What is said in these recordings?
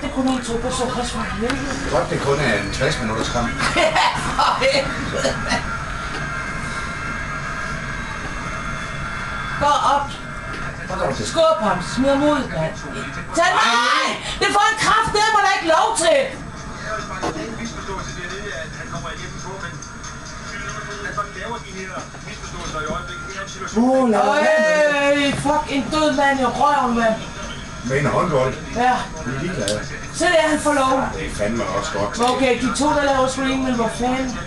godt, det kun er 2 personer fra helvede. Godt, det kun er en 60 minutters kamp. Ja, for helvede, mand. Gå op. Skub ham, smid ham ud, mand. Tag nej! Det får en kraft, det må der ikke lov til. Øj, fuck en død mand i røven, mand. Med en håndbold. Ja. Vi er ligeglade. Så det er han får lov. Det er fandme også godt. Okay, de to, der laver screen, men hvor fanden?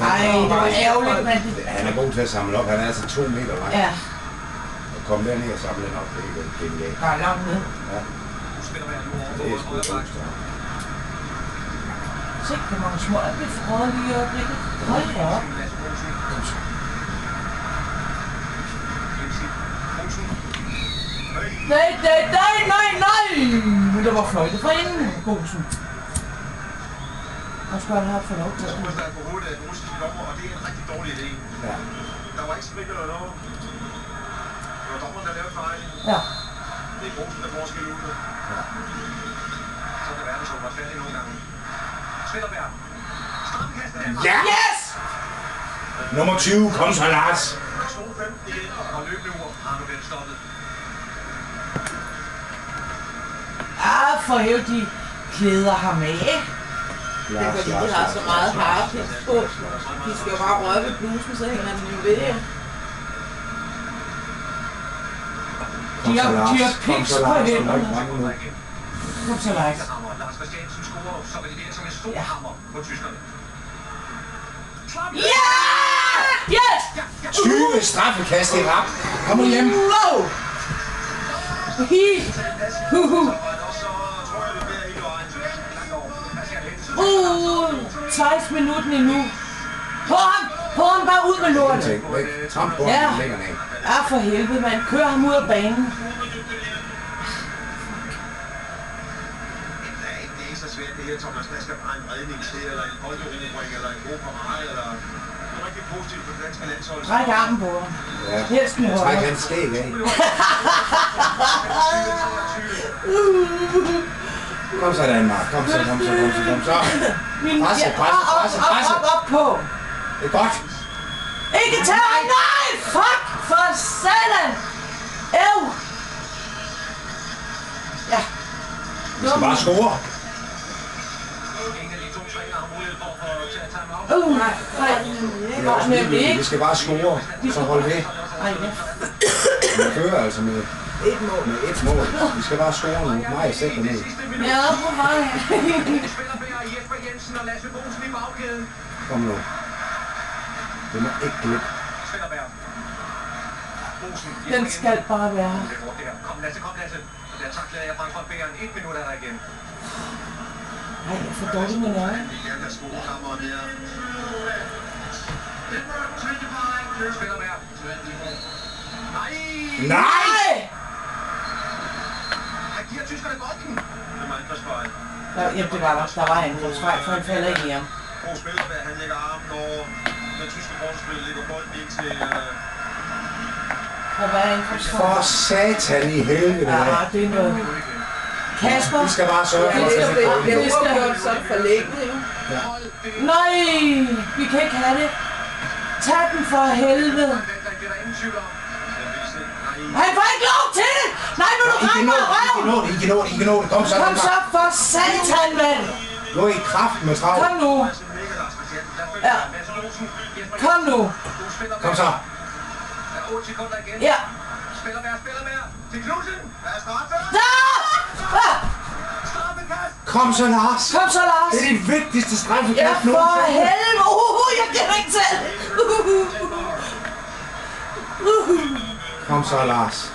Ej, det var ærgerligt, mand. Han er god til at samle op. Han er altså 2 meter lang. Ja. Og komme derned og samle den op, det er genialt. Bare langt ned. Ja. Det er sgu godt. Se, hvor mange små er blevet frøget lige i øjeblikket. Hold da op. Nej! Men det var fløjte for inden, Gosen. Han skulle have fået lov til det. Der er på hovedet af den russiske dommer, og det er en rigtig dårlig idé. Ja. Der var ikke spil eller noget. Det var dommeren, der lavede fejl. Ja. Det er Gosen, der får skille ud. Ja. Så kan verden så retfærdig nogle gange. Svinderberg. Strammekastet af. Ja! Yes! Nummer 20, kom så Lars. 2-5 igen, og løbende ur har nu været stoppet. Ah, for hæv, de klæder ham af. Det er fordi, de har så meget harpiks på. De skal jo bare røre ved blusen, så hænger den jo ved. De har piks på hænderne. Kom så, Lars. Lars Christiansen scorer, så vil det virke som en stor hammer på tyskerne. Ja! Yes! 20 straffekast i rap. Kom nu hjem. Wow! 16 minutter endnu. På ham bare ud med lortet. Tramp på Ja. ham længere ned. Ja, for helvede, man. Kør ham ud af banen. Det er ikke så svært det her, Thomas. Der skal bare en redning til, eller en bolderobring, eller en god parade, eller noget rigtig positivt på det danske landshold. Træk armen på ham. Ja. Helst den højre. Træk hans skæg af. Kom så, Danmark. Kom så. Presse. Op på. Det er godt. Ikke tage nej! Fuck! For satan! Øv! Ja. Vi skal bare score. Ingen af de to træner har mulighed for at tage time out. Nej. Det er også Nemlig lige, ikke. vi skal bare score. Så hold ved. Ej, ja. Vi fører altså med et mål. Vi skal bare score nu. Nej, sæt dig ned. Ja, på vej. Spillerberg, Jesper Jensen og Lasse Bosen i bagkæden. Kom nu. Det må ikke glippe. Spillerberg. Bosen. Den skal bare være. Kom Lasse. Der takler jeg Frank von Beeren. 1 minut er der igen. Ej, jeg får dårligt med nerve. Igen der skoekammeren her. Spillerberg. Nej! Han giver tyskerne bolden. Det var angrebsfejl. Jamen, det var der. Der var angrebsfejl, for han falder ikke i ham. Bo Spillerberg, han lægger armen over den tyske forsvarsspiller, lægger bolden ind til... Hvad er angrebsfejl? For satan i helvede. Ja, det er noget. Kasper? Vi skal bare sørge for, at Det det er går. uafgjort så for længe, jo. Nej! Vi kan ikke have det. Tag den for helvede. Han får ikke lov til det! Nej, vil du rende mig røv? I kan nå det. Kom så. Kom så for satan, mand! Gå i kraft med travlt. Kom nu. Ja. Kom nu. Kom så. 8 sekunder igen. Ja. Spiller mere. Til Knudsen. Hvad er straffe? Straffekast. Kom så, Lars. Kom så, Lars. Det er det vigtigste Ja, straffekast for nogensinde. helvede. Jeg kan ikke selv. Kom så, Lars.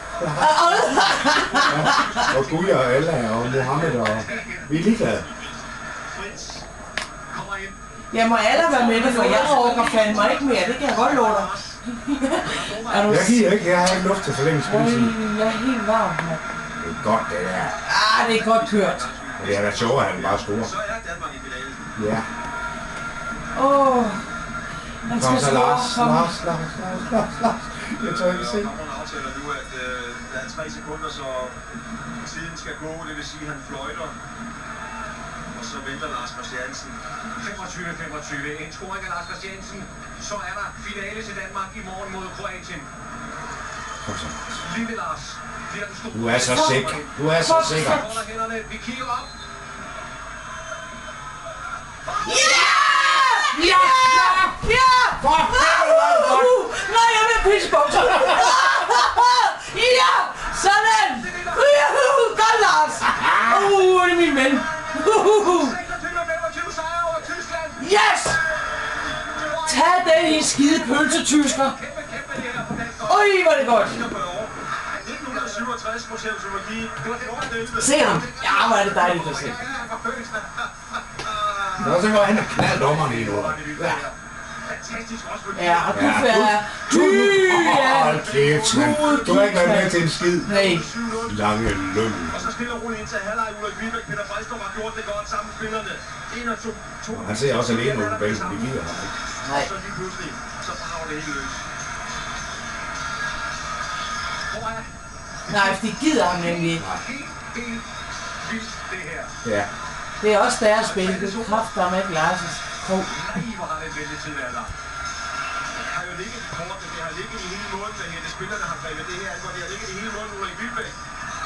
Og Gud og Allah og Mohammed og... Vi er ligeglade. Kommer ind. Jeg må alle være med det, for jeg orker fandme ikke mere. Det kan jeg godt love dig. Er du... Jeg giver ikke. Jeg har ikke luft til forlænge spilletiden. Jeg er helt varm, mand. Det er godt, det der. Ah, det er godt kørt. Og det har været sjovere, at han bare scorer. Så er Danmark i finalen. Ja. Åh. Han Kom skal så, score. Lars. Kom. Lars. Jeg tør ikke se. fortæller nu, at der er 3 sekunder, så tiden skal gå. Det vil sige, at han fløjter. Og så venter Lars Christiansen. 25-25. En scoring af Lars Christiansen. Så er der finale til Danmark i morgen mod Kroatien. Lille Lars. Du er så sikker. Du er så sikker. Holder hænderne. Vi kigger op. Ja! Ja! Ja! For helvede! Nej, jeg vil pissebukser. Ja! Sådan! Godt, Lars! Det er min ven. 26-25 sejr over Tyskland. Yes! Tag den i skide pølse, tysker. Kæmpe det her på dansk. Øj, hvor er det godt. 1967 på Czechoslovakiet. Det var 14-11. Se ham. Ja, hvor er det dejligt at se. Nå, så går han og knald dommeren lige nu. Ja. Fantastisk også på Ja, og du er Hold kæft, mand. Du har ikke været med til en skid. Nej. Lange løn. Og så stille og roligt ind til halvleg. Ulrik Wilbæk, Peter Fredstrup har gjort det godt sammen med spillerne. 1 og 2. Han ser også alene ud på bænken. Det gider ham ikke. Nej. Og så lige pludselig, så brager det helt løs. Hvor er Nej, for de gider ham nemlig ikke. Helt vildt det her. Ja. Det er også deres spil. Det er kraftigt med ikke Lars' krog. Nej, hvor har det en vældig tid, der. Det har jo ligget i kortene, det har ligget i hele måden, da hele spillerne har grebet det her an, hvor det har ligget i hele måden, Ulrik Wilbæk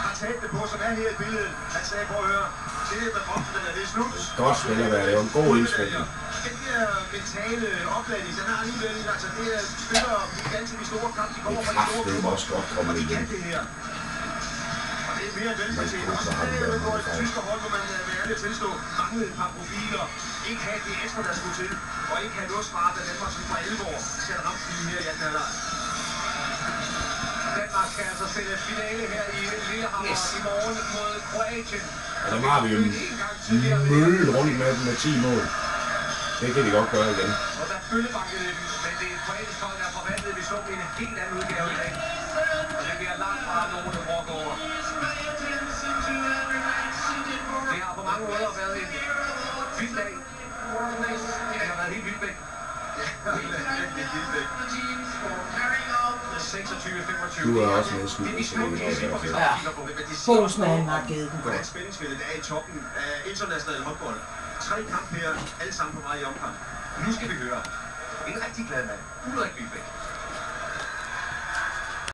har taget det på, som er her i billedet. Han sagde, prøv at høre, det er der ofte, det er slut. Godt spiller, det er jo en god indspilning. Den der mentale opladning, den har alligevel, altså det er spillere, de kan til de store kampe, de kommer fra de store Det må også godt komme og de igen. kan det her. Og det er mere end velfortjent. Også det, hvor et tysker hold, hvor man vil ærligt tilstå, manglede et par profiler, ikke have det ekstra, der skulle til, og ikke have noget spart, da Danmark som fra 11 år skal ramme lige her i anden halvleg. Danmark skal altså spille finale her i Lillehammer i morgen mod Kroatien. Og så har vi jo en mølle rundt med 10 mål. Det kan de godt gøre igen. Og der bøllebanket dem, men det er kroatisk hold, der er forvandlet. Vi så en helt anden udgave i dag. Og det bliver langt fra nogen, der foregår. Det har på mange måder været en vild dag. Det har været helt vildt væk. 26-25. Du er også med i skylden, så det er også Ja. Bosen er han har givet den Hvordan godt. spændingsfeltet er i toppen af international håndbold. 3 kampe her, alle sammen på vej i omkamp. Nu skal vi høre en rigtig glad mand, Ulrik Wilbæk.